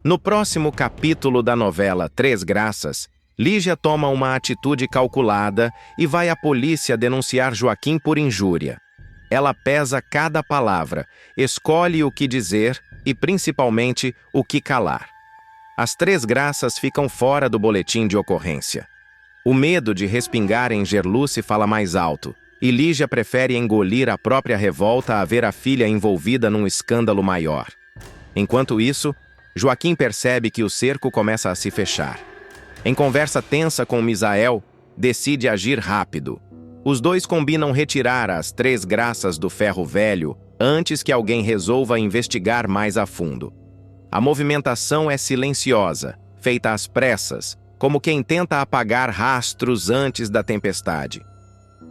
No próximo capítulo da novela Três Graças, Lígia toma uma atitude calculada e vai à polícia denunciar Joaquim por injúria. Ela pesa cada palavra, escolhe o que dizer e, principalmente, o que calar. As Três Graças ficam fora do boletim de ocorrência. O medo de respingar em Gerluce fala mais alto, e Lígia prefere engolir a própria revolta a ver a filha envolvida num escândalo maior. Enquanto isso, Joaquim percebe que o cerco começa a se fechar. Em conversa tensa com Misael, decide agir rápido. Os dois combinam retirar as Três Graças do ferro velho antes que alguém resolva investigar mais a fundo. A movimentação é silenciosa, feita às pressas, como quem tenta apagar rastros antes da tempestade.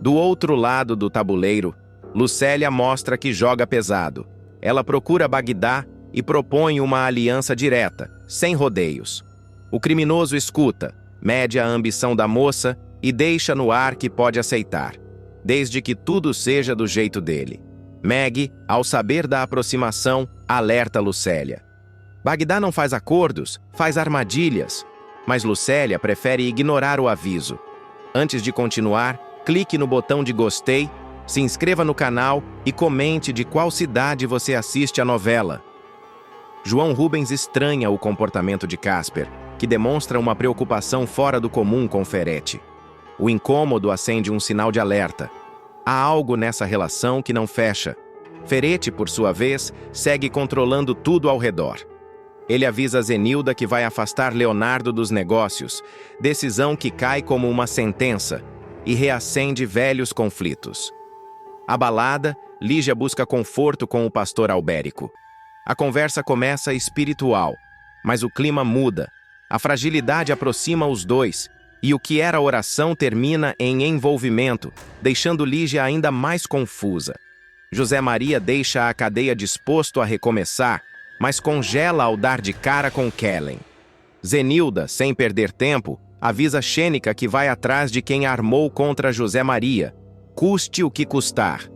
Do outro lado do tabuleiro, Lucélia mostra que joga pesado. Ela procura Bagdá e propõe uma aliança direta, sem rodeios. O criminoso escuta, mede a ambição da moça e deixa no ar que pode aceitar, desde que tudo seja do jeito dele. Meg, ao saber da aproximação, alerta Lucélia. Bagdá não faz acordos, faz armadilhas, mas Lucélia prefere ignorar o aviso. Antes de continuar, clique no botão de gostei, se inscreva no canal e comente de qual cidade você assiste a novela. João Rubens estranha o comportamento de Casper, que demonstra uma preocupação fora do comum com Ferete. O incômodo acende um sinal de alerta. Há algo nessa relação que não fecha. Ferete, por sua vez, segue controlando tudo ao redor. Ele avisa Zenilda que vai afastar Leonardo dos negócios, decisão que cai como uma sentença, e reacende velhos conflitos. Abalada, Lígia busca conforto com o pastor Albérico. A conversa começa espiritual, mas o clima muda. A fragilidade aproxima os dois, e o que era oração termina em envolvimento, deixando Lígia ainda mais confusa. José Maria deixa a cadeia disposto a recomeçar, mas congela ao dar de cara com Kellen. Zenilda, sem perder tempo, avisa Xênica que vai atrás de quem armou contra José Maria, custe o que custar.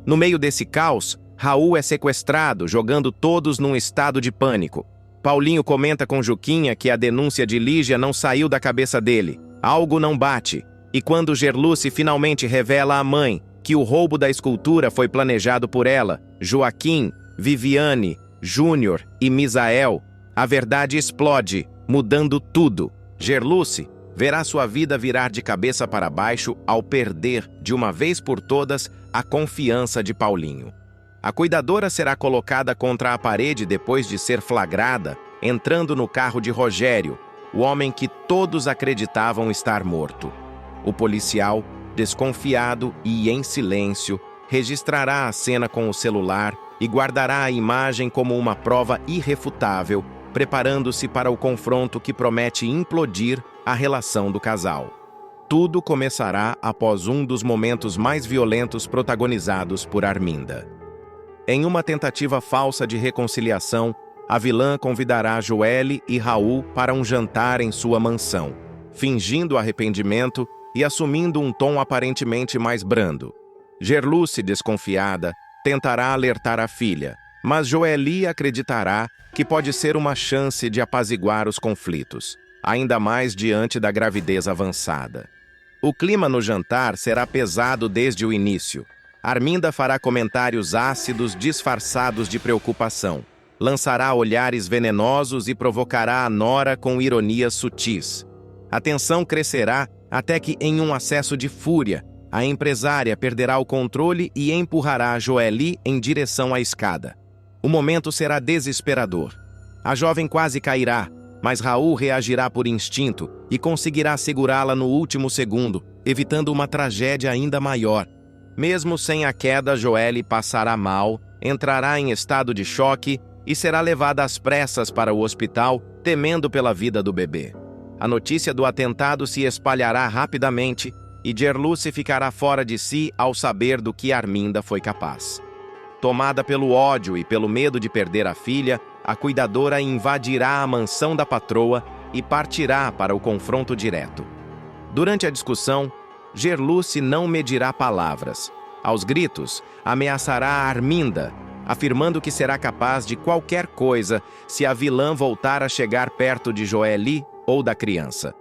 No meio desse caos, Raul é sequestrado, jogando todos num estado de pânico. Paulinho comenta com Juquinha que a denúncia de Lígia não saiu da cabeça dele. Algo não bate. E quando Gerluce finalmente revela à mãe que o roubo da escultura foi planejado por ela, Joaquim, Viviane, Júnior e Misael, a verdade explode, mudando tudo. Gerluce verá sua vida virar de cabeça para baixo ao perder, de uma vez por todas, a confiança de Paulinho. A cuidadora será colocada contra a parede depois de ser flagrada, entrando no carro de Rogério, o homem que todos acreditavam estar morto. O policial, desconfiado e em silêncio, registrará a cena com o celular e guardará a imagem como uma prova irrefutável, preparando-se para o confronto que promete implodir a relação do casal. Tudo começará após um dos momentos mais violentos protagonizados por Arminda. Em uma tentativa falsa de reconciliação, a vilã convidará Joelle e Raul para um jantar em sua mansão, fingindo arrependimento e assumindo um tom aparentemente mais brando. Gerluce, desconfiada, tentará alertar a filha, mas Joeli acreditará que pode ser uma chance de apaziguar os conflitos, ainda mais diante da gravidez avançada. O clima no jantar será pesado desde o início. Arminda fará comentários ácidos disfarçados de preocupação, lançará olhares venenosos e provocará a nora com ironias sutis. A tensão crescerá até que, em um acesso de fúria, a empresária perderá o controle e empurrará Joeli em direção à escada. O momento será desesperador. A jovem quase cairá, mas Raul reagirá por instinto e conseguirá segurá-la no último segundo, evitando uma tragédia ainda maior. Mesmo sem a queda, Joelle passará mal, entrará em estado de choque e será levada às pressas para o hospital, temendo pela vida do bebê. A notícia do atentado se espalhará rapidamente e Gerluce ficará fora de si ao saber do que Arminda foi capaz. Tomada pelo ódio e pelo medo de perder a filha, a cuidadora invadirá a mansão da patroa e partirá para o confronto direto. Durante a discussão, Gerluce não medirá palavras. Aos gritos, ameaçará Arminda, afirmando que será capaz de qualquer coisa se a vilã voltar a chegar perto de Joely ou da criança.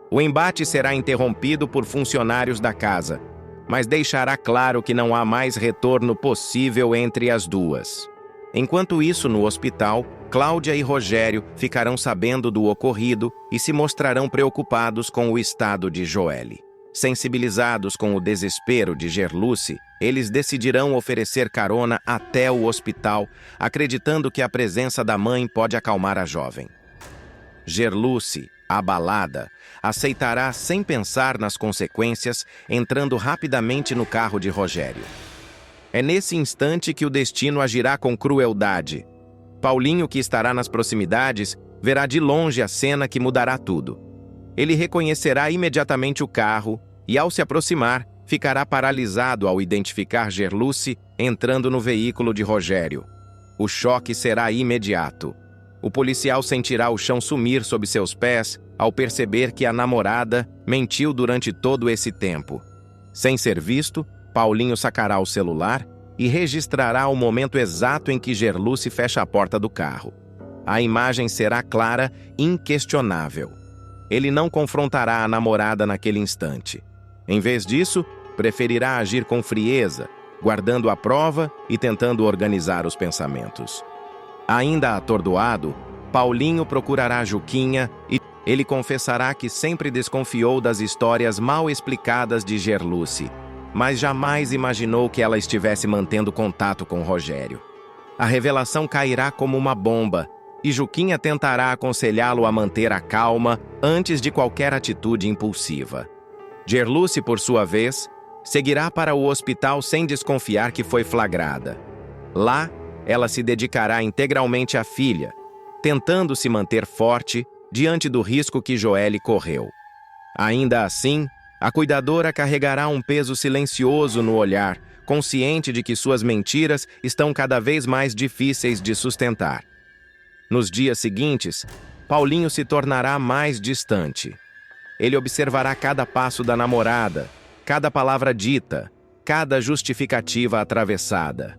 O embate será interrompido por funcionários da casa, mas deixará claro que não há mais retorno possível entre as duas. Enquanto isso, no hospital, Cláudia e Rogério ficarão sabendo do ocorrido e se mostrarão preocupados com o estado de Joely. Sensibilizados com o desespero de Gerluce, eles decidirão oferecer carona até o hospital, acreditando que a presença da mãe pode acalmar a jovem. Gerluce, abalada, aceitará sem pensar nas consequências, entrando rapidamente no carro de Rogério. É nesse instante que o destino agirá com crueldade. Paulinho, que estará nas proximidades, verá de longe a cena que mudará tudo. Ele reconhecerá imediatamente o carro e, ao se aproximar, ficará paralisado ao identificar Gerluce entrando no veículo de Rogério. O choque será imediato. O policial sentirá o chão sumir sob seus pés ao perceber que a namorada mentiu durante todo esse tempo. Sem ser visto, Paulinho sacará o celular e registrará o momento exato em que Gerluce fecha a porta do carro. A imagem será clara, inquestionável. Ele não confrontará a namorada naquele instante. Em vez disso, preferirá agir com frieza, guardando a prova e tentando organizar os pensamentos. Ainda atordoado, Paulinho procurará Juquinha e ele confessará que sempre desconfiou das histórias mal explicadas de Gerluce, mas jamais imaginou que ela estivesse mantendo contato com Rogério. A revelação cairá como uma bomba e Juquinha tentará aconselhá-lo a manter a calma antes de qualquer atitude impulsiva. Gerluce, por sua vez, seguirá para o hospital sem desconfiar que foi flagrada. Lá, ela se dedicará integralmente à filha, tentando se manter forte diante do risco que Joely correu. Ainda assim, a cuidadora carregará um peso silencioso no olhar, consciente de que suas mentiras estão cada vez mais difíceis de sustentar. Nos dias seguintes, Paulinho se tornará mais distante. Ele observará cada passo da namorada, cada palavra dita, cada justificativa atravessada.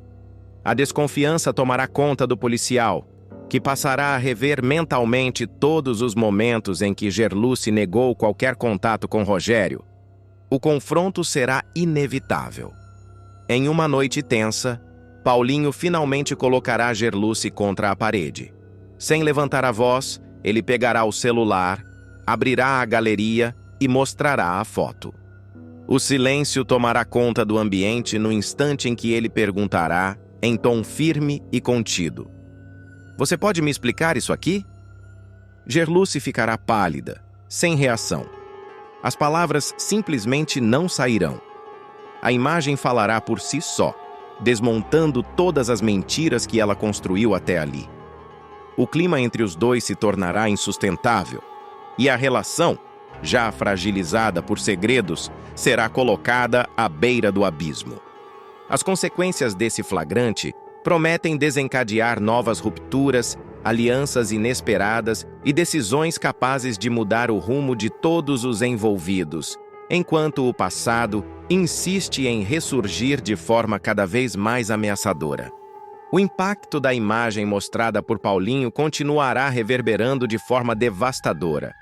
A desconfiança tomará conta do policial, que passará a rever mentalmente todos os momentos em que Gerluce negou qualquer contato com Rogério. O confronto será inevitável. Em uma noite tensa, Paulinho finalmente colocará Gerluce contra a parede. Sem levantar a voz, ele pegará o celular, abrirá a galeria e mostrará a foto. O silêncio tomará conta do ambiente no instante em que ele perguntará, em tom firme e contido: "Você pode me explicar isso aqui?" Gerluce ficará pálida, sem reação. As palavras simplesmente não sairão. A imagem falará por si só, desmontando todas as mentiras que ela construiu até ali. O clima entre os dois se tornará insustentável, e a relação, já fragilizada por segredos, será colocada à beira do abismo. As consequências desse flagrante prometem desencadear novas rupturas, alianças inesperadas e decisões capazes de mudar o rumo de todos os envolvidos, enquanto o passado insiste em ressurgir de forma cada vez mais ameaçadora. O impacto da imagem mostrada por Paulinho continuará reverberando de forma devastadora.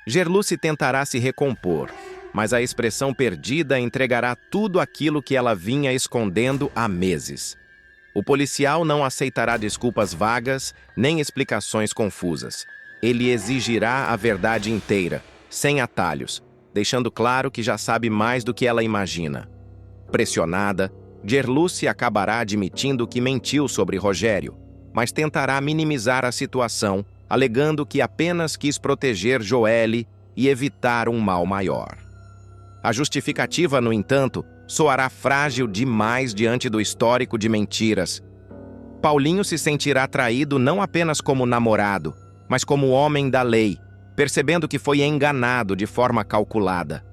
Gerluce tentará se recompor, mas a expressão perdida entregará tudo aquilo que ela vinha escondendo há meses. O policial não aceitará desculpas vagas nem explicações confusas. Ele exigirá a verdade inteira, sem atalhos, deixando claro que já sabe mais do que ela imagina. Pressionada, Gerluce acabará admitindo que mentiu sobre Rogério, mas tentará minimizar a situação, alegando que apenas quis proteger Joely e evitar um mal maior. A justificativa, no entanto, soará frágil demais diante do histórico de mentiras. Paulinho se sentirá traído não apenas como namorado, mas como homem da lei, percebendo que foi enganado de forma calculada.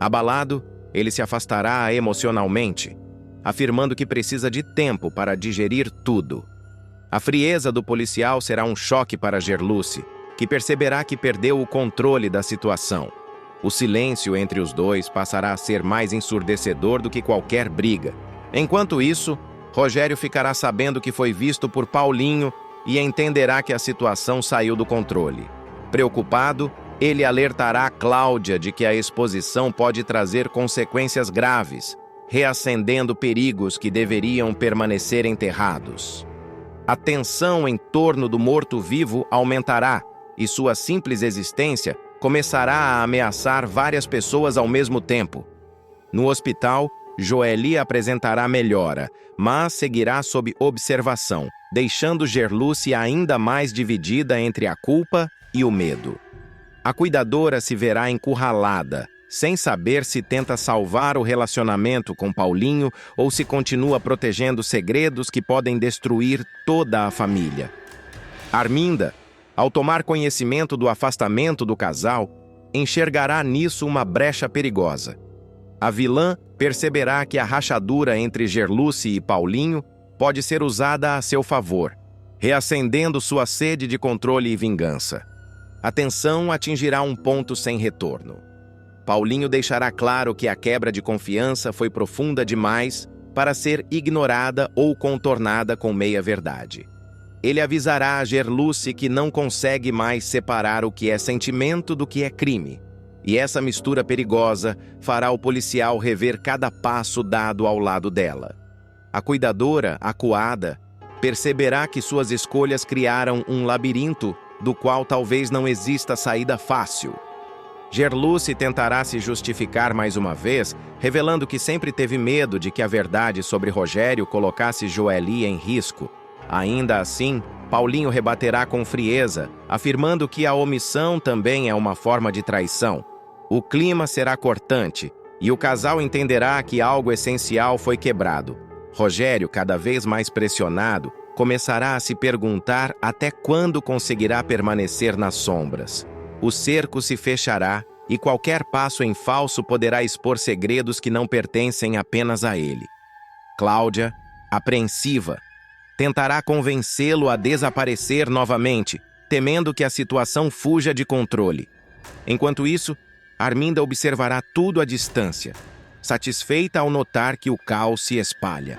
Abalado, ele se afastará emocionalmente, afirmando que precisa de tempo para digerir tudo. A frieza do policial será um choque para Gerluce, que perceberá que perdeu o controle da situação. O silêncio entre os dois passará a ser mais ensurdecedor do que qualquer briga. Enquanto isso, Rogério ficará sabendo que foi visto por Paulinho e entenderá que a situação saiu do controle. Preocupado, ele alertará Cláudia de que a exposição pode trazer consequências graves, reacendendo perigos que deveriam permanecer enterrados. A tensão em torno do morto-vivo aumentará e sua simples existência começará a ameaçar várias pessoas ao mesmo tempo. No hospital, Joeli apresentará melhora, mas seguirá sob observação, deixando Gerluce ainda mais dividida entre a culpa e o medo. A cuidadora se verá encurralada, sem saber se tenta salvar o relacionamento com Paulinho ou se continua protegendo segredos que podem destruir toda a família. Arminda, ao tomar conhecimento do afastamento do casal, enxergará nisso uma brecha perigosa. A vilã perceberá que a rachadura entre Gerluce e Paulinho pode ser usada a seu favor, reacendendo sua sede de controle e vingança. A tensão atingirá um ponto sem retorno. Paulinho deixará claro que a quebra de confiança foi profunda demais para ser ignorada ou contornada com meia-verdade. Ele avisará a Gerluce que não consegue mais separar o que é sentimento do que é crime. E essa mistura perigosa fará o policial rever cada passo dado ao lado dela. A cuidadora, acuada, perceberá que suas escolhas criaram um labirinto do qual talvez não exista saída fácil. Gerluce tentará se justificar mais uma vez, revelando que sempre teve medo de que a verdade sobre Rogério colocasse Joeli em risco. Ainda assim, Paulinho rebaterá com frieza, afirmando que a omissão também é uma forma de traição. O clima será cortante, e o casal entenderá que algo essencial foi quebrado. Rogério, cada vez mais pressionado, começará a se perguntar até quando conseguirá permanecer nas sombras. O cerco se fechará e qualquer passo em falso poderá expor segredos que não pertencem apenas a ele. Cláudia, apreensiva, tentará convencê-lo a desaparecer novamente, temendo que a situação fuja de controle. Enquanto isso, Arminda observará tudo à distância, satisfeita ao notar que o caos se espalha.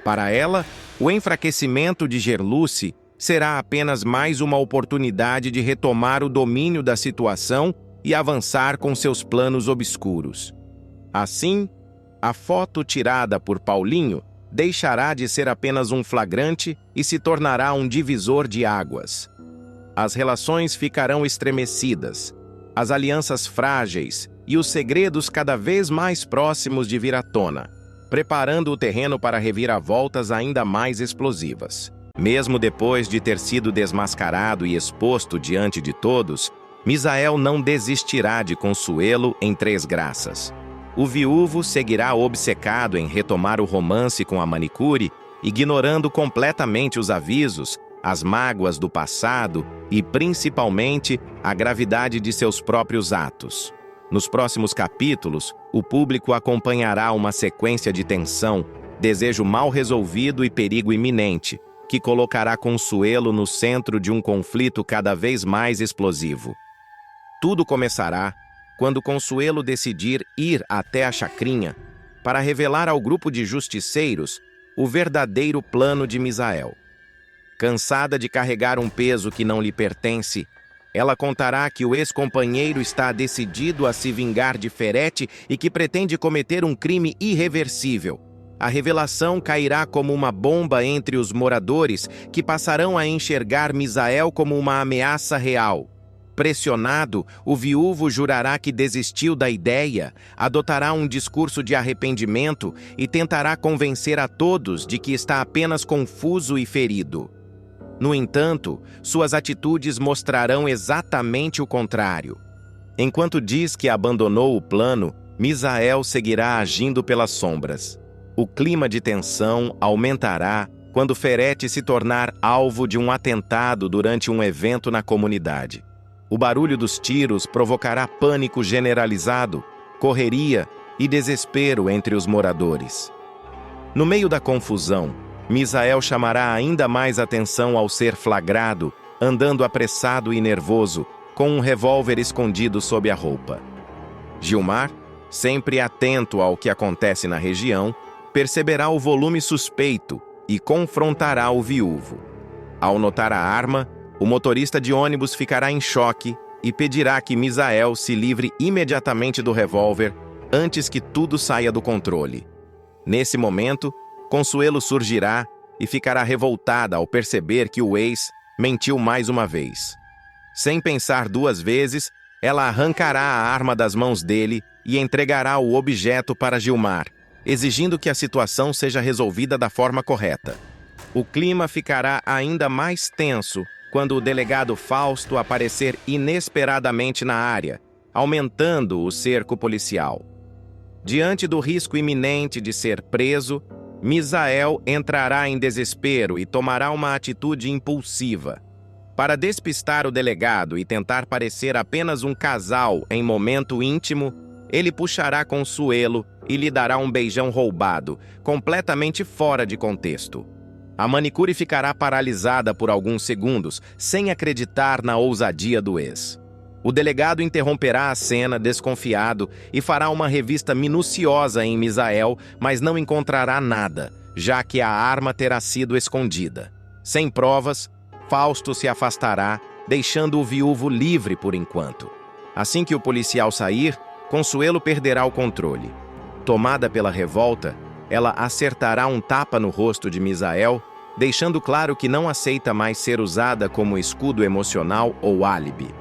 Para ela, o enfraquecimento de Gerluce será apenas mais uma oportunidade de retomar o domínio da situação e avançar com seus planos obscuros. Assim, a foto tirada por Paulinho deixará de ser apenas um flagrante e se tornará um divisor de águas. As relações ficarão estremecidas, as alianças frágeis e os segredos cada vez mais próximos de vir à tona, preparando o terreno para reviravoltas ainda mais explosivas. Mesmo depois de ter sido desmascarado e exposto diante de todos, Misael não desistirá de Consuelo em Três Graças. O viúvo seguirá obcecado em retomar o romance com a manicure, ignorando completamente os avisos, as mágoas do passado e, principalmente, a gravidade de seus próprios atos. Nos próximos capítulos, o público acompanhará uma sequência de tensão, desejo mal resolvido e perigo iminente, que colocará Consuelo no centro de um conflito cada vez mais explosivo. Tudo começará quando Consuelo decidir ir até a chacrinha para revelar ao grupo de justiceiros o verdadeiro plano de Misael. Cansada de carregar um peso que não lhe pertence, ela contará que o ex-companheiro está decidido a se vingar de Ferete e que pretende cometer um crime irreversível. A revelação cairá como uma bomba entre os moradores, que passarão a enxergar Misael como uma ameaça real. Pressionado, o viúvo jurará que desistiu da ideia, adotará um discurso de arrependimento e tentará convencer a todos de que está apenas confuso e ferido. No entanto, suas atitudes mostrarão exatamente o contrário. Enquanto diz que abandonou o plano, Misael seguirá agindo pelas sombras. O clima de tensão aumentará quando Ferete se tornar alvo de um atentado durante um evento na comunidade. O barulho dos tiros provocará pânico generalizado, correria e desespero entre os moradores. No meio da confusão, Misael chamará ainda mais atenção ao ser flagrado, andando apressado e nervoso, com um revólver escondido sob a roupa. Gilmar, sempre atento ao que acontece na região, perceberá o volume suspeito e confrontará o viúvo. Ao notar a arma, o motorista de ônibus ficará em choque e pedirá que Misael se livre imediatamente do revólver antes que tudo saia do controle. Nesse momento, Consuelo surgirá e ficará revoltada ao perceber que o ex mentiu mais uma vez. Sem pensar duas vezes, ela arrancará a arma das mãos dele e entregará o objeto para Gilmar, exigindo que a situação seja resolvida da forma correta. O clima ficará ainda mais tenso quando o delegado Fausto aparecer inesperadamente na área, aumentando o cerco policial. Diante do risco iminente de ser preso, Misael entrará em desespero e tomará uma atitude impulsiva. Para despistar o delegado e tentar parecer apenas um casal em momento íntimo, ele puxará Consuelo e lhe dará um beijão roubado, completamente fora de contexto. A manicure ficará paralisada por alguns segundos, sem acreditar na ousadia do ex. O delegado interromperá a cena, desconfiado, e fará uma revista minuciosa em Misael, mas não encontrará nada, já que a arma terá sido escondida. Sem provas, Fausto se afastará, deixando o viúvo livre por enquanto. Assim que o policial sair, Consuelo perderá o controle. Tomada pela revolta, ela acertará um tapa no rosto de Misael, deixando claro que não aceita mais ser usada como escudo emocional ou álibi.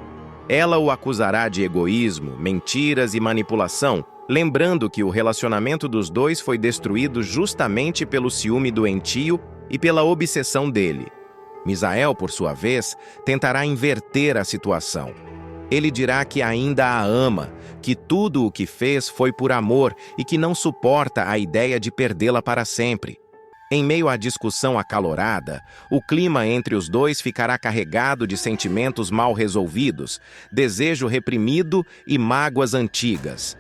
Ela o acusará de egoísmo, mentiras e manipulação, lembrando que o relacionamento dos dois foi destruído justamente pelo ciúme doentio e pela obsessão dele. Misael, por sua vez, tentará inverter a situação. Ele dirá que ainda a ama, que tudo o que fez foi por amor e que não suporta a ideia de perdê-la para sempre. Em meio à discussão acalorada, o clima entre os dois ficará carregado de sentimentos mal resolvidos, desejo reprimido e mágoas antigas.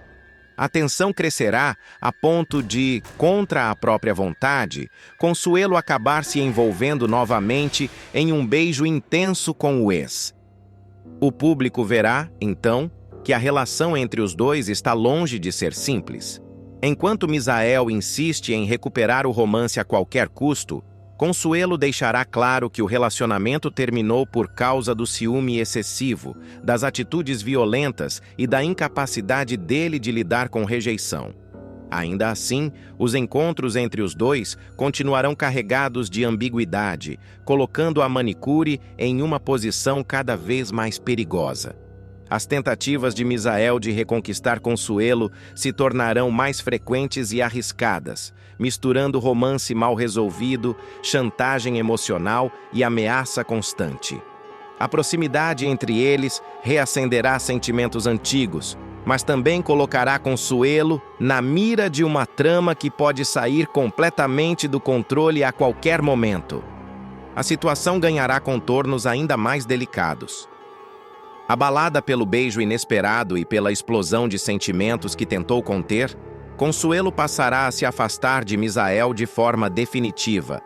A tensão crescerá a ponto de, contra a própria vontade, Consuelo acabar se envolvendo novamente em um beijo intenso com o ex. O público verá, então, que a relação entre os dois está longe de ser simples. Enquanto Misael insiste em recuperar o romance a qualquer custo, Consuelo deixará claro que o relacionamento terminou por causa do ciúme excessivo, das atitudes violentas e da incapacidade dele de lidar com rejeição. Ainda assim, os encontros entre os dois continuarão carregados de ambiguidade, colocando a manicure em uma posição cada vez mais perigosa. As tentativas de Misael de reconquistar Consuelo se tornarão mais frequentes e arriscadas, misturando romance mal resolvido, chantagem emocional e ameaça constante. A proximidade entre eles reacenderá sentimentos antigos, mas também colocará Consuelo na mira de uma trama que pode sair completamente do controle a qualquer momento. A situação ganhará contornos ainda mais delicados. Abalada pelo beijo inesperado e pela explosão de sentimentos que tentou conter, Consuelo passará a se afastar de Misael de forma definitiva.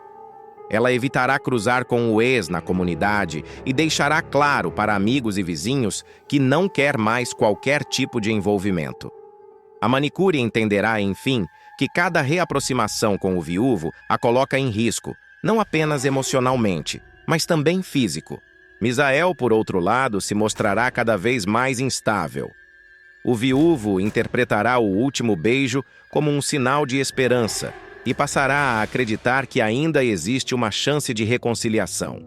Ela evitará cruzar com o ex na comunidade e deixará claro para amigos e vizinhos que não quer mais qualquer tipo de envolvimento. A manicure entenderá, enfim, que cada reaproximação com o viúvo a coloca em risco, não apenas emocionalmente, mas também físico. Misael, por outro lado, se mostrará cada vez mais instável. O viúvo interpretará o último beijo como um sinal de esperança e passará a acreditar que ainda existe uma chance de reconciliação.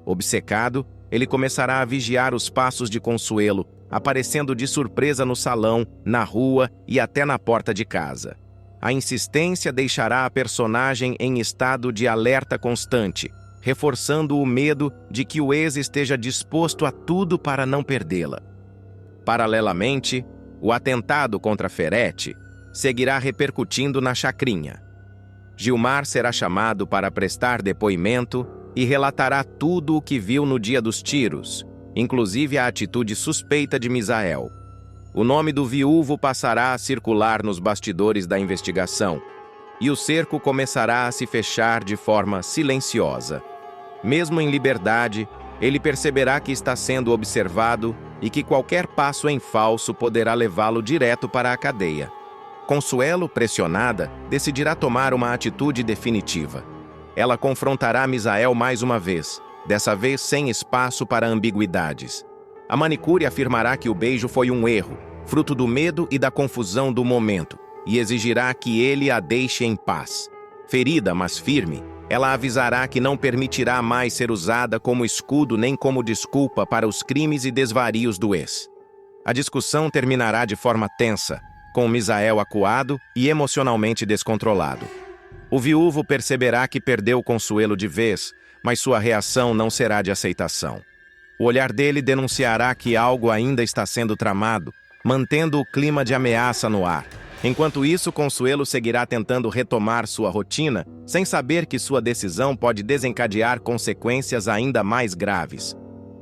Obcecado, ele começará a vigiar os passos de Consuelo, aparecendo de surpresa no salão, na rua e até na porta de casa. A insistência deixará a personagem em estado de alerta constante, reforçando o medo de que o ex esteja disposto a tudo para não perdê-la. Paralelamente, o atentado contra Ferretti seguirá repercutindo na chacrinha. Gilmar será chamado para prestar depoimento e relatará tudo o que viu no dia dos tiros, inclusive a atitude suspeita de Misael. O nome do viúvo passará a circular nos bastidores da investigação, e o cerco começará a se fechar de forma silenciosa. Mesmo em liberdade, ele perceberá que está sendo observado e que qualquer passo em falso poderá levá-lo direto para a cadeia. Consuelo, pressionada, decidirá tomar uma atitude definitiva. Ela confrontará Misael mais uma vez, dessa vez sem espaço para ambiguidades. A manicure afirmará que o beijo foi um erro, fruto do medo e da confusão do momento, e exigirá que ele a deixe em paz. Ferida, mas firme, ela avisará que não permitirá mais ser usada como escudo nem como desculpa para os crimes e desvarios do ex. A discussão terminará de forma tensa, com Misael acuado e emocionalmente descontrolado. O viúvo perceberá que perdeu Consuelo de vez, mas sua reação não será de aceitação. O olhar dele denunciará que algo ainda está sendo tramado, mantendo o clima de ameaça no ar. Enquanto isso, Consuelo seguirá tentando retomar sua rotina, sem saber que sua decisão pode desencadear consequências ainda mais graves.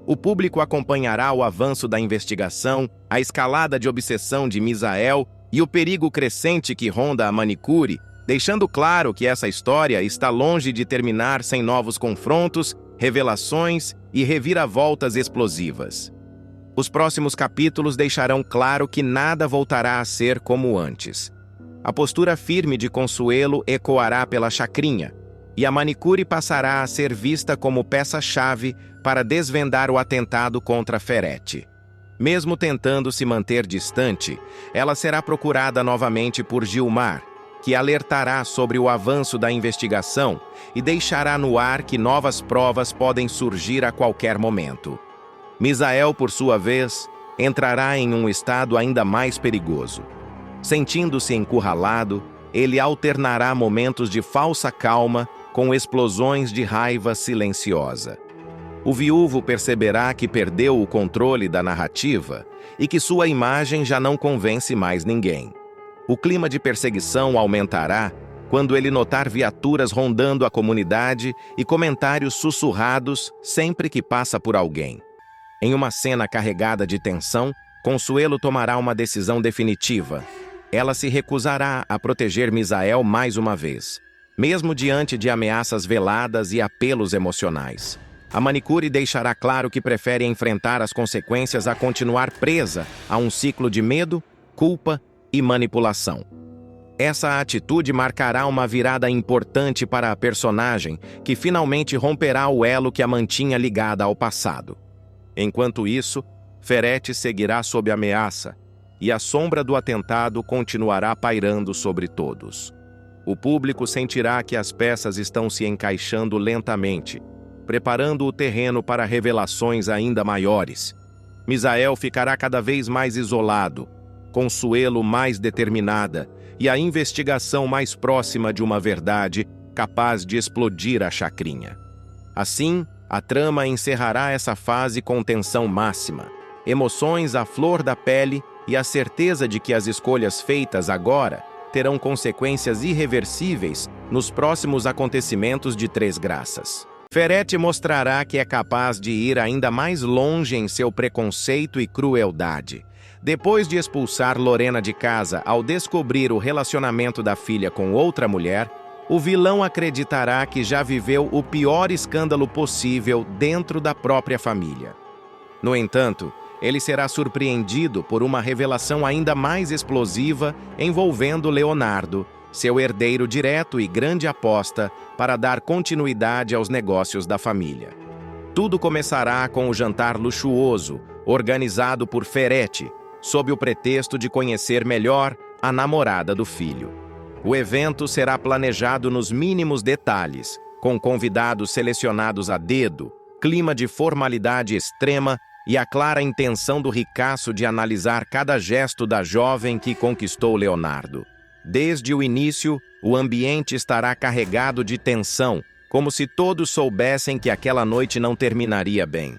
O público acompanhará o avanço da investigação, a escalada de obsessão de Misael e o perigo crescente que ronda a manicure, deixando claro que essa história está longe de terminar sem novos confrontos, revelações e reviravoltas explosivas. Os próximos capítulos deixarão claro que nada voltará a ser como antes. A postura firme de Consuelo ecoará pela chacrinha, e a manicure passará a ser vista como peça-chave para desvendar o atentado contra Ferete. Mesmo tentando se manter distante, ela será procurada novamente por Gilmar, que alertará sobre o avanço da investigação e deixará no ar que novas provas podem surgir a qualquer momento. Misael, por sua vez, entrará em um estado ainda mais perigoso. Sentindo-se encurralado, ele alternará momentos de falsa calma com explosões de raiva silenciosa. O viúvo perceberá que perdeu o controle da narrativa e que sua imagem já não convence mais ninguém. O clima de perseguição aumentará quando ele notar viaturas rondando a comunidade e comentários sussurrados sempre que passa por alguém. Em uma cena carregada de tensão, Consuelo tomará uma decisão definitiva. Ela se recusará a proteger Misael mais uma vez, mesmo diante de ameaças veladas e apelos emocionais. A manicure deixará claro que prefere enfrentar as consequências a continuar presa a um ciclo de medo, culpa e manipulação. Essa atitude marcará uma virada importante para a personagem, que finalmente romperá o elo que a mantinha ligada ao passado. Enquanto isso, Ferete seguirá sob ameaça, e a sombra do atentado continuará pairando sobre todos. O público sentirá que as peças estão se encaixando lentamente, preparando o terreno para revelações ainda maiores. Misael ficará cada vez mais isolado, Consuelo mais determinada e a investigação mais próxima de uma verdade capaz de explodir a chacrinha. Assim, a trama encerrará essa fase com tensão máxima, emoções à flor da pele e a certeza de que as escolhas feitas agora terão consequências irreversíveis nos próximos acontecimentos de Três Graças. Ferete mostrará que é capaz de ir ainda mais longe em seu preconceito e crueldade. Depois de expulsar Lorena de casa ao descobrir o relacionamento da filha com outra mulher, o vilão acreditará que já viveu o pior escândalo possível dentro da própria família. No entanto, ele será surpreendido por uma revelação ainda mais explosiva envolvendo Leonardo, seu herdeiro direto e grande aposta para dar continuidade aos negócios da família. Tudo começará com o jantar luxuoso, organizado por Ferete, sob o pretexto de conhecer melhor a namorada do filho. O evento será planejado nos mínimos detalhes, com convidados selecionados a dedo, clima de formalidade extrema e a clara intenção do ricaço de analisar cada gesto da jovem que conquistou Leonardo. Desde o início, o ambiente estará carregado de tensão, como se todos soubessem que aquela noite não terminaria bem.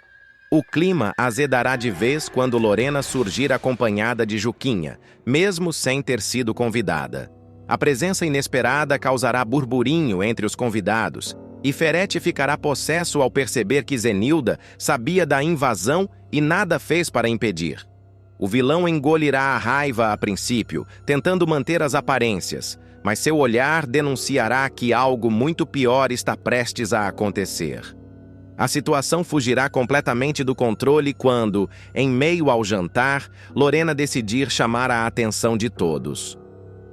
O clima azedará de vez quando Lorena surgir acompanhada de Juquinha, mesmo sem ter sido convidada. A presença inesperada causará burburinho entre os convidados, e Ferete ficará possesso ao perceber que Zenilda sabia da invasão e nada fez para impedir. O vilão engolirá a raiva a princípio, tentando manter as aparências, mas seu olhar denunciará que algo muito pior está prestes a acontecer. A situação fugirá completamente do controle quando, em meio ao jantar, Lorena decidir chamar a atenção de todos.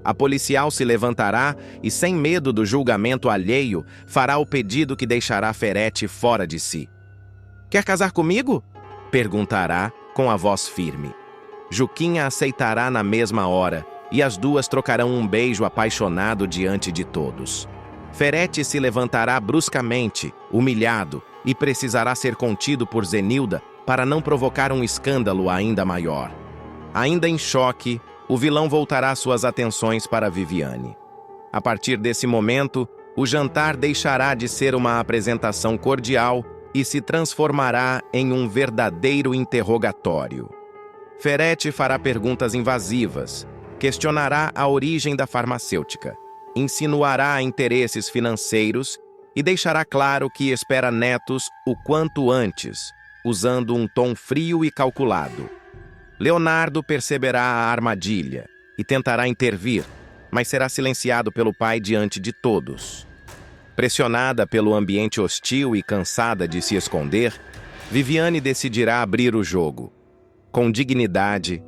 A policial se levantará e, sem medo do julgamento alheio, fará o pedido que deixará Ferete fora de si. Quer casar comigo? Perguntará com a voz firme. Juquinha aceitará na mesma hora, e as duas trocarão um beijo apaixonado diante de todos. Ferete se levantará bruscamente, humilhado, e precisará ser contido por Zenilda para não provocar um escândalo ainda maior. Ainda em choque, o vilão voltará suas atenções para Viviane. A partir desse momento, o jantar deixará de ser uma apresentação cordial e se transformará em um verdadeiro interrogatório. Ferete fará perguntas invasivas, questionará a origem da farmacêutica, insinuará interesses financeiros e deixará claro que espera netos o quanto antes, usando um tom frio e calculado. Leonardo perceberá a armadilha e tentará intervir, mas será silenciado pelo pai diante de todos. Pressionada pelo ambiente hostil e cansada de se esconder, Viviane decidirá abrir o jogo. Com dignidade,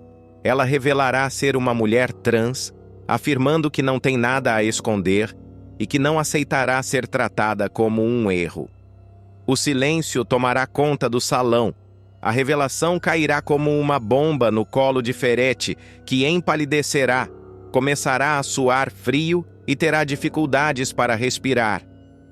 ela revelará ser uma mulher trans, afirmando que não tem nada a esconder e que não aceitará ser tratada como um erro. O silêncio tomará conta do salão. A revelação cairá como uma bomba no colo de Ferete, que empalidecerá, começará a suar frio e terá dificuldades para respirar.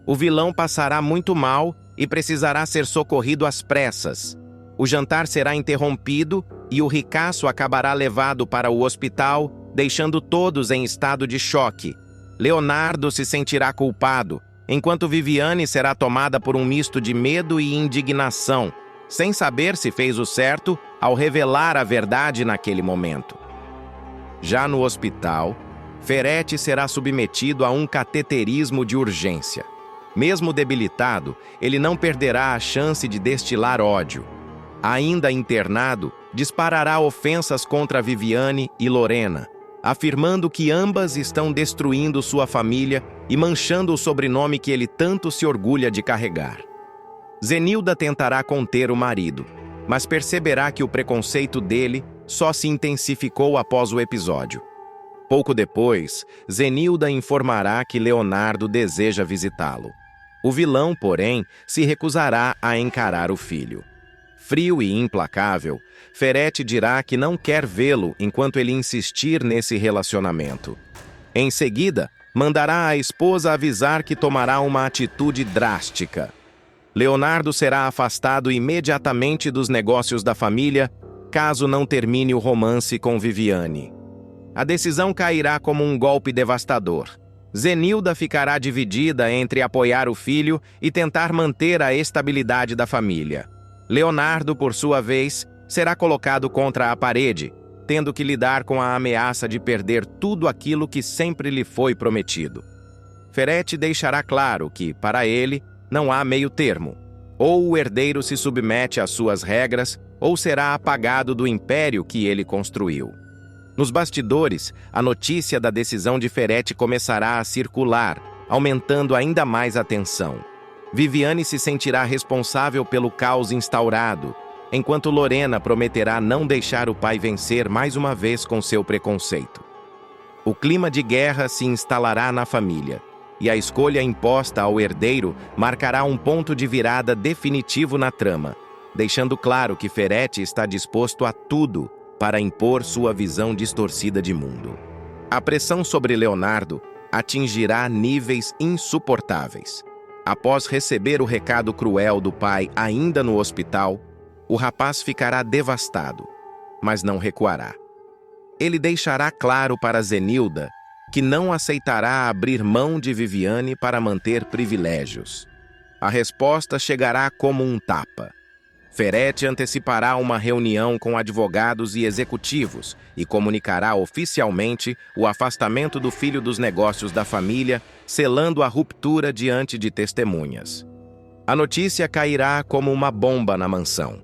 O vilão passará muito mal e precisará ser socorrido às pressas. O jantar será interrompido e o ricaço acabará levado para o hospital, deixando todos em estado de choque. Leonardo se sentirá culpado, enquanto Viviane será tomada por um misto de medo e indignação, sem saber se fez o certo ao revelar a verdade naquele momento. Já no hospital, Ferete será submetido a um cateterismo de urgência. Mesmo debilitado, ele não perderá a chance de destilar ódio. Ainda internado, disparará ofensas contra Viviane e Lorena, afirmando que ambas estão destruindo sua família e manchando o sobrenome que ele tanto se orgulha de carregar. Zenilda tentará conter o marido, mas perceberá que o preconceito dele só se intensificou após o episódio. Pouco depois, Zenilda informará que Leonardo deseja visitá-lo. O vilão, porém, se recusará a encarar o filho. Frio e implacável, Ferete dirá que não quer vê-lo enquanto ele insistir nesse relacionamento. Em seguida, mandará a esposa avisar que tomará uma atitude drástica. Leonardo será afastado imediatamente dos negócios da família, caso não termine o romance com Viviane. A decisão cairá como um golpe devastador. Zenilda ficará dividida entre apoiar o filho e tentar manter a estabilidade da família. Leonardo, por sua vez, será colocado contra a parede, tendo que lidar com a ameaça de perder tudo aquilo que sempre lhe foi prometido. Ferete deixará claro que, para ele, não há meio termo. Ou o herdeiro se submete às suas regras, ou será apagado do império que ele construiu. Nos bastidores, a notícia da decisão de Ferete começará a circular, aumentando ainda mais a tensão. Viviane se sentirá responsável pelo caos instaurado, enquanto Lorena prometerá não deixar o pai vencer mais uma vez com seu preconceito. O clima de guerra se instalará na família, e a escolha imposta ao herdeiro marcará um ponto de virada definitivo na trama, deixando claro que Ferete está disposto a tudo para impor sua visão distorcida de mundo. A pressão sobre Leonardo atingirá níveis insuportáveis. Após receber o recado cruel do pai ainda no hospital, o rapaz ficará devastado, mas não recuará. Ele deixará claro para Zenilda que não aceitará abrir mão de Viviane para manter privilégios. A resposta chegará como um tapa. Ferete antecipará uma reunião com advogados e executivos e comunicará oficialmente o afastamento do filho dos negócios da família, selando a ruptura diante de testemunhas. A notícia cairá como uma bomba na mansão.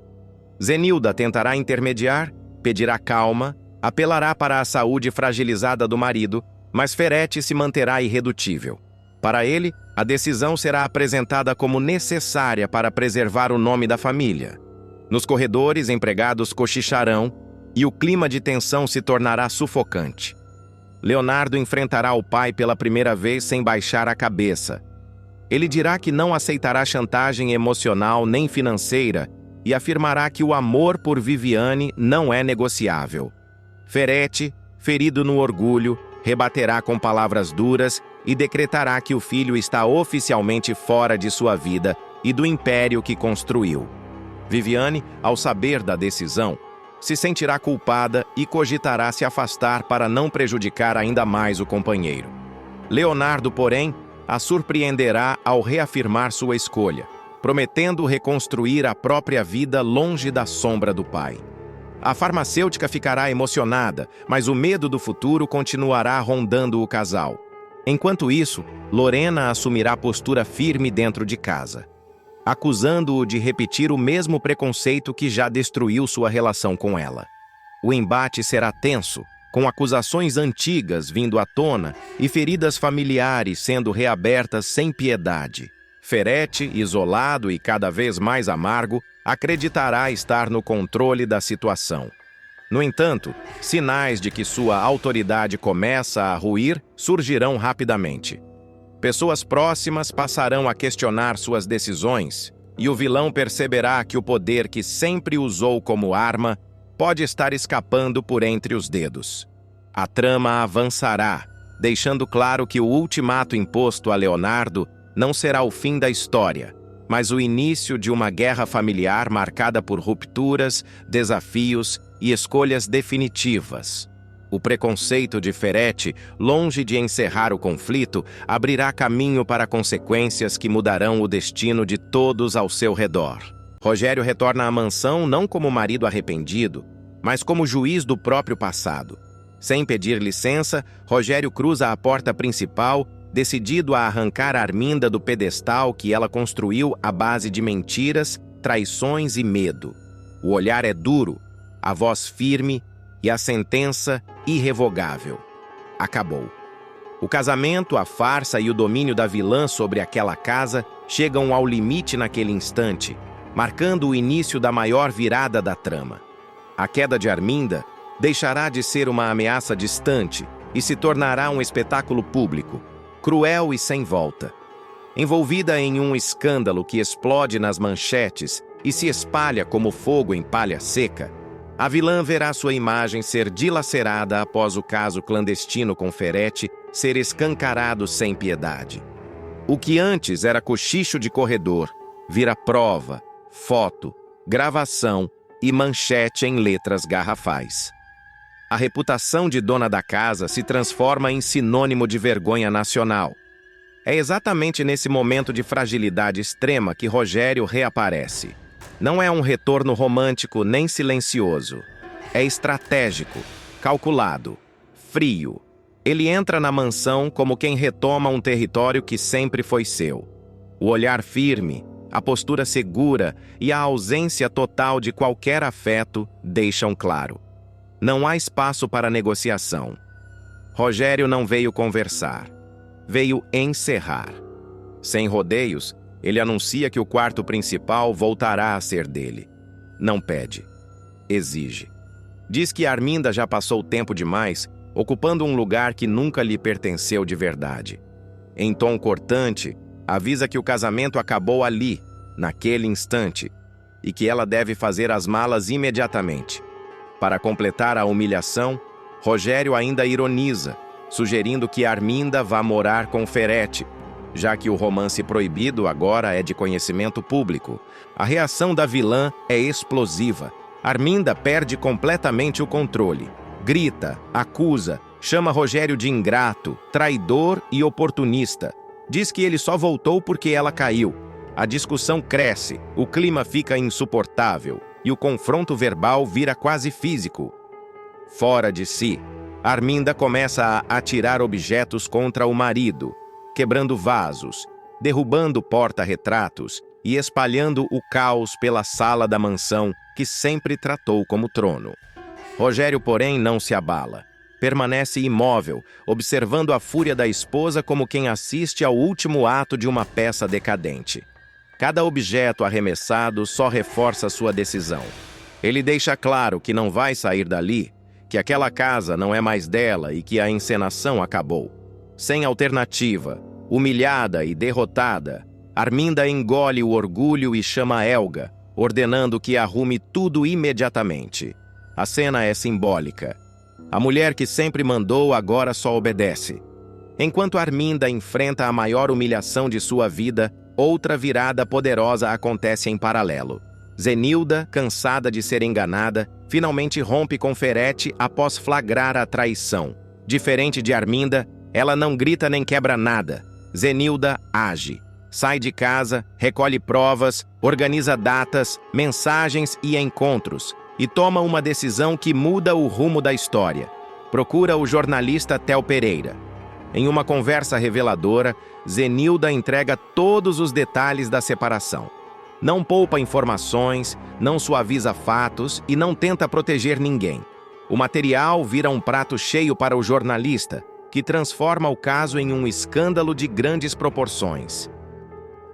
Zenilda tentará intermediar, pedirá calma, apelará para a saúde fragilizada do marido, mas Ferete se manterá irredutível. Para ele, a decisão será apresentada como necessária para preservar o nome da família. Nos corredores, empregados cochicharão e o clima de tensão se tornará sufocante. Leonardo enfrentará o pai pela primeira vez sem baixar a cabeça. Ele dirá que não aceitará chantagem emocional nem financeira e afirmará que o amor por Viviane não é negociável. Ferretti, ferido no orgulho, rebaterá com palavras duras e decretará que o filho está oficialmente fora de sua vida e do império que construiu. Viviane, ao saber da decisão, se sentirá culpada e cogitará se afastar para não prejudicar ainda mais o companheiro. Leonardo, porém, a surpreenderá ao reafirmar sua escolha, prometendo reconstruir a própria vida longe da sombra do pai. A farmacêutica ficará emocionada, mas o medo do futuro continuará rondando o casal. Enquanto isso, Lorena assumirá postura firme dentro de casa, acusando-o de repetir o mesmo preconceito que já destruiu sua relação com ela. O embate será tenso, com acusações antigas vindo à tona e feridas familiares sendo reabertas sem piedade. Ferretti, isolado e cada vez mais amargo, acreditará estar no controle da situação. No entanto, sinais de que sua autoridade começa a ruir surgirão rapidamente. Pessoas próximas passarão a questionar suas decisões, e o vilão perceberá que o poder que sempre usou como arma pode estar escapando por entre os dedos. A trama avançará, deixando claro que o ultimato imposto a Leonardo não será o fim da história, mas o início de uma guerra familiar marcada por rupturas, desafios e escolhas definitivas. O preconceito de Ferretti, longe de encerrar o conflito, abrirá caminho para consequências que mudarão o destino de todos ao seu redor. Rogério retorna à mansão não como marido arrependido, mas como juiz do próprio passado. Sem pedir licença, Rogério cruza a porta principal, decidido a arrancar Arminda do pedestal que ela construiu à base de mentiras, traições e medo. O olhar é duro, a voz firme e a sentença irrevogável. Acabou. O casamento, a farsa e o domínio da vilã sobre aquela casa chegam ao limite naquele instante, marcando o início da maior virada da trama. A queda de Arminda deixará de ser uma ameaça distante e se tornará um espetáculo público, cruel e sem volta. Envolvida em um escândalo que explode nas manchetes e se espalha como fogo em palha seca, a vilã verá sua imagem ser dilacerada após o caso clandestino com Ferretti ser escancarado sem piedade. O que antes era cochicho de corredor, vira prova, foto, gravação e manchete em letras garrafais. A reputação de dona da casa se transforma em sinônimo de vergonha nacional. É exatamente nesse momento de fragilidade extrema que Rogério reaparece. Não é um retorno romântico nem silencioso. É estratégico, calculado, frio. Ele entra na mansão como quem retoma um território que sempre foi seu. O olhar firme, a postura segura e a ausência total de qualquer afeto deixam claro: não há espaço para negociação. Rogério não veio conversar, veio encerrar. Sem rodeios, ele anuncia que o quarto principal voltará a ser dele. Não pede, exige. Diz que Arminda já passou tempo demais, ocupando um lugar que nunca lhe pertenceu de verdade. Em tom cortante, avisa que o casamento acabou ali, naquele instante, e que ela deve fazer as malas imediatamente. Para completar a humilhação, Rogério ainda ironiza, sugerindo que Arminda vá morar com Ferretti, já que o romance proibido agora é de conhecimento público. A reação da vilã é explosiva. Arminda perde completamente o controle. Grita, acusa, chama Rogério de ingrato, traidor e oportunista. Diz que ele só voltou porque ela caiu. A discussão cresce, o clima fica insuportável e o confronto verbal vira quase físico. Fora de si, Arminda começa a atirar objetos contra o marido, quebrando vasos, derrubando porta-retratos e espalhando o caos pela sala da mansão que sempre tratou como trono. Rogério, porém, não se abala. Permanece imóvel, observando a fúria da esposa como quem assiste ao último ato de uma peça decadente. Cada objeto arremessado só reforça sua decisão. Ele deixa claro que não vai sair dali que aquela casa não é mais dela e que a encenação acabou. Sem alternativa, humilhada e derrotada, Arminda engole o orgulho e chama Helga, ordenando que arrume tudo imediatamente. A cena é simbólica. A mulher que sempre mandou agora só obedece. Enquanto Arminda enfrenta a maior humilhação de sua vida, outra virada poderosa acontece em paralelo. Zenilda, cansada de ser enganada, finalmente rompe com Ferete após flagrar a traição. Diferente de Arminda, ela não grita nem quebra nada. Zenilda age. Sai de casa, recolhe provas, organiza datas, mensagens e encontros, e toma uma decisão que muda o rumo da história. Procura o jornalista Theo Pereira. Em uma conversa reveladora, Zenilda entrega todos os detalhes da separação. Não poupa informações, não suaviza fatos e não tenta proteger ninguém. O material vira um prato cheio para o jornalista, que transforma o caso em um escândalo de grandes proporções.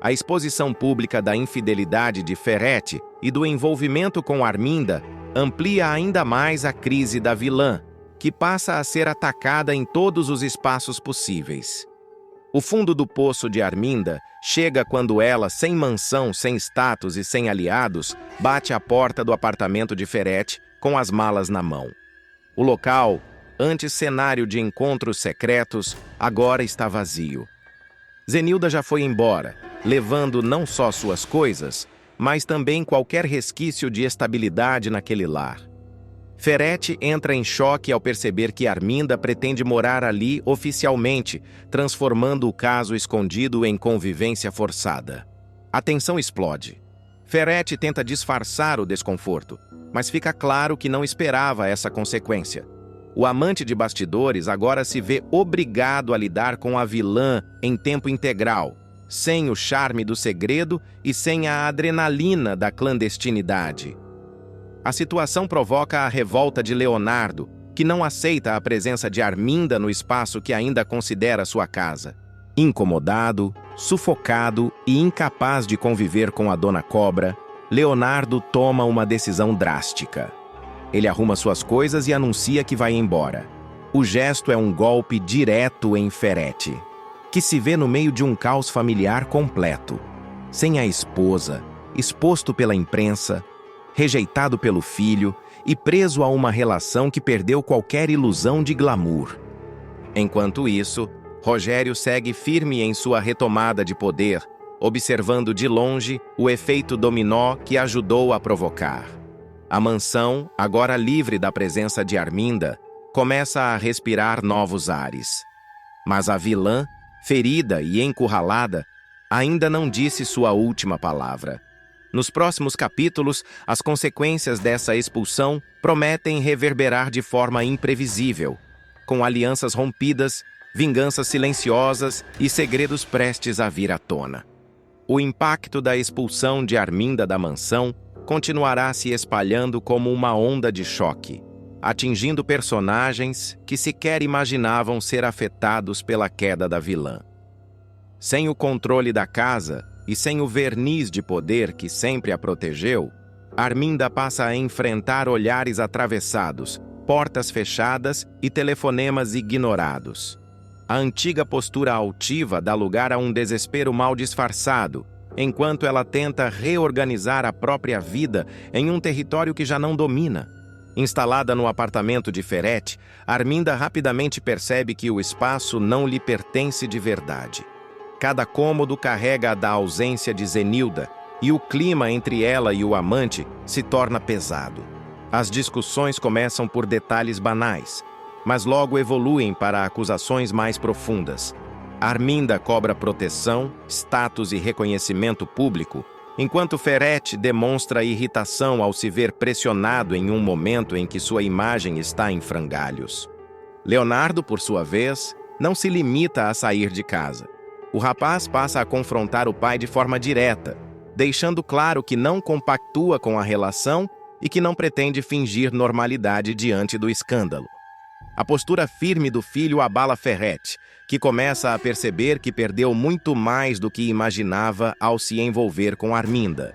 A exposição pública da infidelidade de Ferete e do envolvimento com Arminda amplia ainda mais a crise da vilã, que passa a ser atacada em todos os espaços possíveis. O fundo do poço de Arminda chega quando ela, sem mansão, sem status e sem aliados, bate à porta do apartamento de Ferete com as malas na mão. O local, antes cenário de encontros secretos, agora está vazio. Zenilda já foi embora, levando não só suas coisas, mas também qualquer resquício de estabilidade naquele lar. Ferete entra em choque ao perceber que Arminda pretende morar ali oficialmente, transformando o caso escondido em convivência forçada. A tensão explode. Ferete tenta disfarçar o desconforto, mas fica claro que não esperava essa consequência. O amante de bastidores agora se vê obrigado a lidar com a vilã em tempo integral, sem o charme do segredo e sem a adrenalina da clandestinidade. A situação provoca a revolta de Leonardo, que não aceita a presença de Arminda no espaço que ainda considera sua casa. Incomodado, sufocado e incapaz de conviver com a Dona Cobra, Leonardo toma uma decisão drástica. Ele arruma suas coisas e anuncia que vai embora. O gesto é um golpe direto em Ferete, que se vê no meio de um caos familiar completo. Sem a esposa, exposto pela imprensa, rejeitado pelo filho e preso a uma relação que perdeu qualquer ilusão de glamour. Enquanto isso, Rogério segue firme em sua retomada de poder, observando de longe o efeito dominó que ajudou a provocar. A mansão, agora livre da presença de Arminda, começa a respirar novos ares. Mas a vilã, ferida e encurralada, ainda não disse sua última palavra. Nos próximos capítulos, as consequências dessa expulsão prometem reverberar de forma imprevisível, com alianças rompidas, vinganças silenciosas e segredos prestes a vir à tona. O impacto da expulsão de Arminda da mansão continuará se espalhando como uma onda de choque, atingindo personagens que sequer imaginavam ser afetados pela queda da vilã. Sem o controle da casa e sem o verniz de poder que sempre a protegeu, Arminda passa a enfrentar olhares atravessados, portas fechadas e telefonemas ignorados. A antiga postura altiva dá lugar a um desespero mal disfarçado, enquanto ela tenta reorganizar a própria vida em um território que já não domina. Instalada no apartamento de Ferete, Arminda rapidamente percebe que o espaço não lhe pertence de verdade. Cada cômodo carrega a da ausência de Zenilda, e o clima entre ela e o amante se torna pesado. As discussões começam por detalhes banais, mas logo evoluem para acusações mais profundas. Arminda cobra proteção, status e reconhecimento público, enquanto Ferete demonstra irritação ao se ver pressionado em um momento em que sua imagem está em frangalhos. Leonardo, por sua vez, não se limita a sair de casa. O rapaz passa a confrontar o pai de forma direta, deixando claro que não compactua com a relação e que não pretende fingir normalidade diante do escândalo. A postura firme do filho abala Ferete, que começa a perceber que perdeu muito mais do que imaginava ao se envolver com Arminda.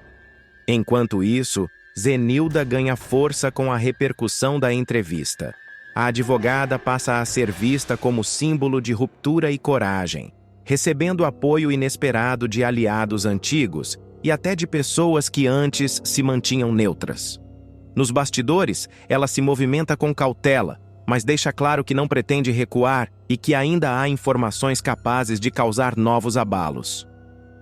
Enquanto isso, Zenilda ganha força com a repercussão da entrevista. a advogada passa a ser vista como símbolo de ruptura e coragem, recebendo apoio inesperado de aliados antigos e até de pessoas que antes se mantinham neutras. Nos bastidores, ela se movimenta com cautela, mas deixa claro que não pretende recuar e que ainda há informações capazes de causar novos abalos.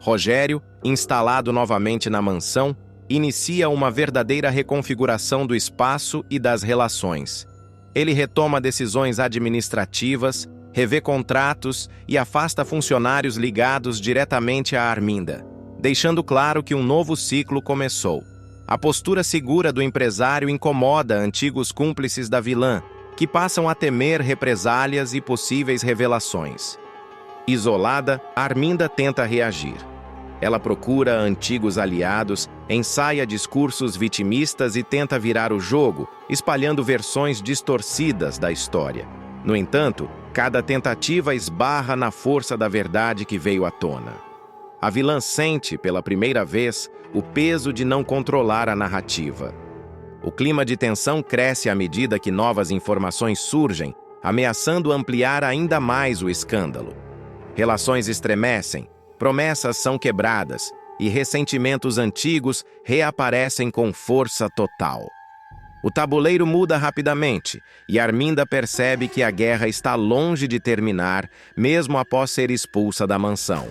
Rogério, instalado novamente na mansão, inicia uma verdadeira reconfiguração do espaço e das relações. Ele retoma decisões administrativas, revê contratos e afasta funcionários ligados diretamente a Arminda, deixando claro que um novo ciclo começou. A postura segura do empresário incomoda antigos cúmplices da vilã, que passam a temer represálias e possíveis revelações. Isolada, Arminda tenta reagir. Ela procura antigos aliados, ensaia discursos vitimistas e tenta virar o jogo, espalhando versões distorcidas da história. No entanto, cada tentativa esbarra na força da verdade que veio à tona. A vilã sente, pela primeira vez, o peso de não controlar a narrativa. O clima de tensão cresce à medida que novas informações surgem, ameaçando ampliar ainda mais o escândalo. Relações estremecem, promessas são quebradas e ressentimentos antigos reaparecem com força total. O tabuleiro muda rapidamente e Arminda percebe que a guerra está longe de terminar, mesmo após ser expulsa da mansão.